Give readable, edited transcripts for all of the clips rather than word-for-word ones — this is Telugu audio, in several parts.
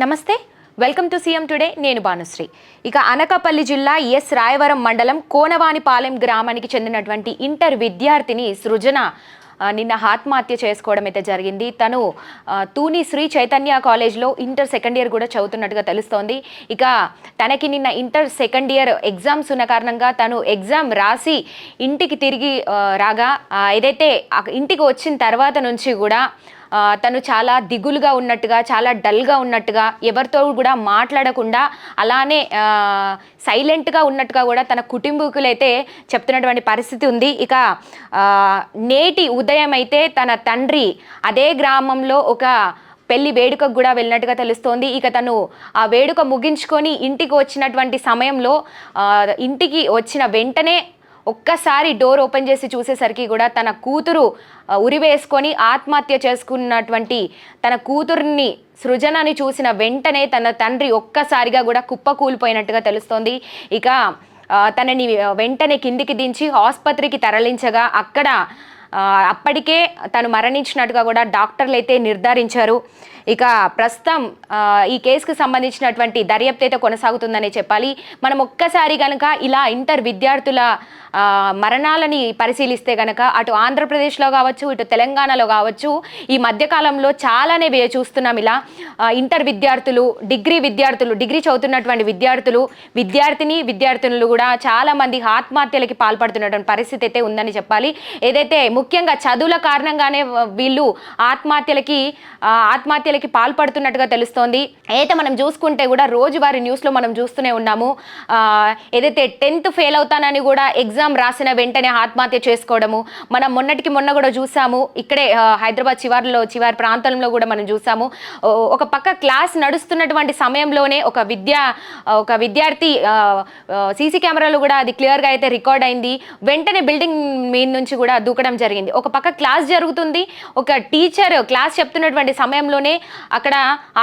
నమస్తే, వెల్కమ్ టు సీఎం టుడే. నేను భానుశ్రీ. ఇక అనకాపల్లి జిల్లా ఎస్ రాయవరం మండలం కోనవానిపాలెం గ్రామానికి చెందినటువంటి ఇంటర్ విద్యార్థిని సృజన నిన్న ఆత్మహత్య చేసుకోవడం అయితే జరిగింది. తను తూని శ్రీ చైతన్య కాలేజ్లో ఇంటర్ సెకండ్ ఇయర్ కూడా చదువుతున్నట్టుగా తెలుస్తోంది. ఇక తనకి నిన్న ఇంటర్ సెకండ్ ఇయర్ ఎగ్జామ్స్ ఉన్న కారణంగా తను ఎగ్జామ్ రాసి ఇంటికి తిరిగి రాగా ఏదైతే ఇంటికి వచ్చిన తర్వాత నుంచి కూడా తను చాలా దిగులుగా ఉన్నట్టుగా, చాలా డల్గా ఉన్నట్టుగా, ఎవరితో కూడా మాట్లాడకుండా అలానే సైలెంట్గా ఉన్నట్టుగా కూడా తన కుటుంబీకులైతే చెప్తున్నటువంటి పరిస్థితి ఉంది. ఇక నేటి ఉదయం అయితే తన తండ్రి అదే గ్రామంలో ఒక పెళ్లి వేడుకకు కూడా వెళ్ళినట్టుగా తెలుస్తోంది. ఇక తను ఆ వేడుక ముగించుకొని ఇంటికి వచ్చినటువంటి సమయంలో ఇంటికి వచ్చిన వెంటనే ఒక్కసారి డోర్ ఓపెన్ చేసి చూసేసరికి కూడా తన కూతురు ఉరివేసుకొని ఆత్మహత్య చేసుకున్నటువంటి తన కూతుర్ని సృజనని చూసిన వెంటనే తన తండ్రి ఒక్కసారిగా కూడా కుప్పకూలిపోయినట్టుగా తెలుస్తోంది. ఇక తనని వెంటనే కిందికి దించి ఆసుపత్రికి తరలించగా అక్కడ అప్పటికే తను మరణించినట్టుగా కూడా డాక్టర్లు అయితే నిర్ధారించారు. ఇక ప్రస్తుతం ఈ కేసుకు సంబంధించినటువంటి దర్యాప్తు అయితే కొనసాగుతుందని చెప్పాలి. మనం ఒక్కసారి కనుక ఇలా ఇంటర్ విద్యార్థుల మరణాలని పరిశీలిస్తే కనుక అటు ఆంధ్రప్రదేశ్లో కావచ్చు, ఇటు తెలంగాణలో కావచ్చు, ఈ మధ్యకాలంలో చాలానే చూస్తున్నాం. ఇలా ఇంటర్ విద్యార్థులు, డిగ్రీ చదువుతున్నటువంటి విద్యార్థినులు కూడా చాలామంది ఆత్మహత్యలకి పాల్పడుతున్నటువంటి పరిస్థితి అయితే ఉందని చెప్పాలి. ఏదైతే ముఖ్యంగా చదువుల కారణంగానే వీళ్ళు ఆత్మహత్యలకి పాల్పడుతున్నట్టుగా తెలుస్తోంది. అయితే మనం చూసుకుంటే కూడా రోజువారీ న్యూస్లో మనం చూస్తూనే ఉన్నాము. ఏదైతే 10th ఫెయిల్ అవుతానని కూడా ఎగ్జామ్ రాసిన వెంటనే ఆత్మహత్య చేసుకోవడము మనం మొన్న కూడా చూసాము. ఇక్కడే హైదరాబాద్ చివరి ప్రాంతంలో కూడా మనం చూసాము. ఒక పక్క క్లాస్ నడుస్తున్నటువంటి సమయంలోనే ఒక విద్యార్థి సీసీ కెమెరాలో కూడా అది క్లియర్గా అయితే రికార్డ్ అయింది. వెంటనే బిల్డింగ్ మీద నుంచి కూడా దూకడం జరిగింది. ఒక పక్క క్లాస్ జరుగుతుంది, ఒక టీచర్ క్లాస్ చెప్తున్నటువంటి సమయంలోనే అక్కడ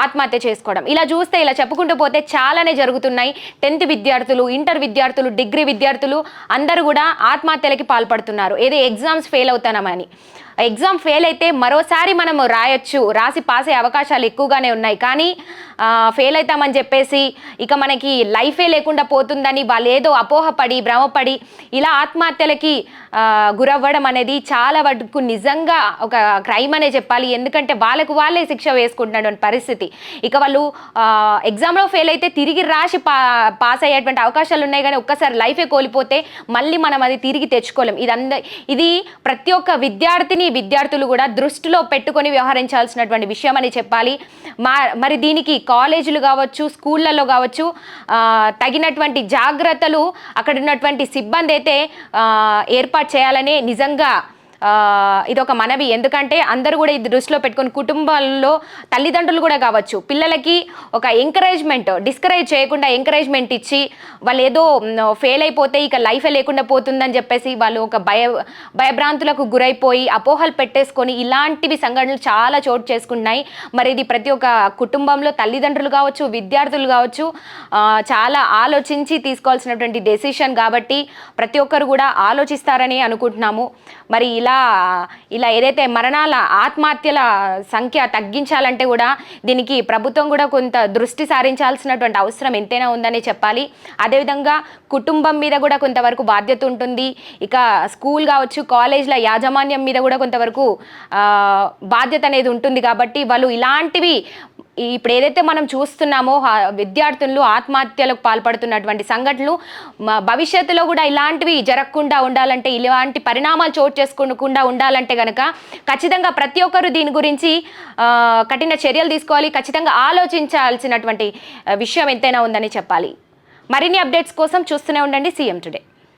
ఆత్మహత్య చేసుకోవడం. ఇలా చెప్పుకుంటూ పోతే చాలానే జరుగుతున్నాయి. 10th విద్యార్థులు, ఇంటర్ విద్యార్థులు, డిగ్రీ విద్యార్థులు అందరూ కూడా ఆత్మహత్యలకి పాల్పడుతున్నారు. ఏదో ఎగ్జామ్స్ ఫెయిల్ అవుతానమని. ఎగ్జామ్ ఫెయిల్ అయితే మరోసారి మనం రాసి పాస్ అయ్యే అవకాశాలు ఎక్కువగానే ఉన్నాయి. కానీ ఫెయిల్ అవుతామని చెప్పేసి ఇక మనకి లైఫే లేకుండా పోతుందని వాళ్ళు ఏదో అపోహపడి, భ్రమపడి ఇలా ఆత్మహత్యలకి గురవ్వడం అనేది చాలా వరకు నిజంగా ఒక క్రైమ్ అనే చెప్పాలి. ఎందుకంటే వాళ్ళే శిక్ష వేసుకుంటున్నటువంటి పరిస్థితి. ఇక వాళ్ళు ఎగ్జామ్లో ఫెయిల్ అయితే తిరిగి రాసి పాస్ అయ్యేటువంటి అవకాశాలు ఉన్నాయి. కానీ ఒక్కసారి లైఫే కోల్పోతే మళ్ళీ మనం అది తిరిగి తెచ్చుకోలేం. ఇది ప్రతి ఒక్క విద్యార్థులు కూడా దృష్టిలో పెట్టుకొని వ్యవహరించాల్సినటువంటి విషయం అని చెప్పాలి. మరి దీనికి కాలేజీలు కావచ్చు, స్కూళ్ళల్లో కావచ్చు తగినటువంటి జాగ్రత్తలు అక్కడ ఉన్నటువంటి సిబ్బంది అయితే ఏర్పాటు చేయాలని నిజంగా ఇదొక మనవి. ఎందుకంటే అందరూ కూడా ఇది దృష్టిలో పెట్టుకొని కుటుంబాల్లో తల్లిదండ్రులు కూడా కావచ్చు పిల్లలకి ఒక డిస్కరేజ్ చేయకుండా ఎంకరేజ్మెంట్ ఇచ్చి వాళ్ళు ఏదో ఫెయిల్ అయిపోతే ఇక లైఫే లేకుండా పోతుందని చెప్పేసి వాళ్ళు ఒక భయభ్రాంతులకు గురైపోయి అపోహలు పెట్టేసుకొని ఇలాంటివి సంఘటనలు చాలా చోటు చేసుకున్నాయి. మరి ఇది ప్రతి ఒక్క కుటుంబంలో తల్లిదండ్రులు కావచ్చు, విద్యార్థులు కావచ్చు చాలా ఆలోచించి తీసుకోవాల్సినటువంటి డెసిషన్ కాబట్టి ప్రతి ఒక్కరు కూడా ఆలోచిస్తారని అనుకుంటున్నాము. మరి ఇలా ఏదైతే ఆత్మహత్యల సంఖ్య తగ్గించాలంటే కూడా దీనికి ప్రభుత్వం కూడా కొంత దృష్టి సారించాల్సినటువంటి అవసరం ఎంతైనా ఉందని చెప్పాలి. అదేవిధంగా కుటుంబం మీద కూడా కొంతవరకు బాధ్యత ఉంటుంది. ఇక స్కూల్ కావచ్చు, కాలేజ్ల యాజమాన్యం మీద కూడా కొంతవరకు బాధ్యత అనేది ఉంటుంది. కాబట్టి వాళ్ళు ఇలాంటివి ఇప్పుడు ఏదైతే మనం చూస్తున్నామో విద్యార్థులు ఆత్మహత్యలకు పాల్పడుతున్నటువంటి సంఘటనలు భవిష్యత్తులో కూడా ఇలాంటివి జరగకుండా ఉండాలంటే, ఇలాంటి పరిణామాలు చోటు చేసుకోకుండా ఉండాలంటే కనుక ఖచ్చితంగా ప్రతి ఒక్కరు దీని గురించి కఠిన చర్యలు తీసుకోవాలి. ఖచ్చితంగా ఆలోచించాల్సినటువంటి విషయం ఎంతైనా ఉందని చెప్పాలి. మరిన్ని అప్డేట్స్ కోసం చూస్తూనే ఉండండి సీఎం టుడే.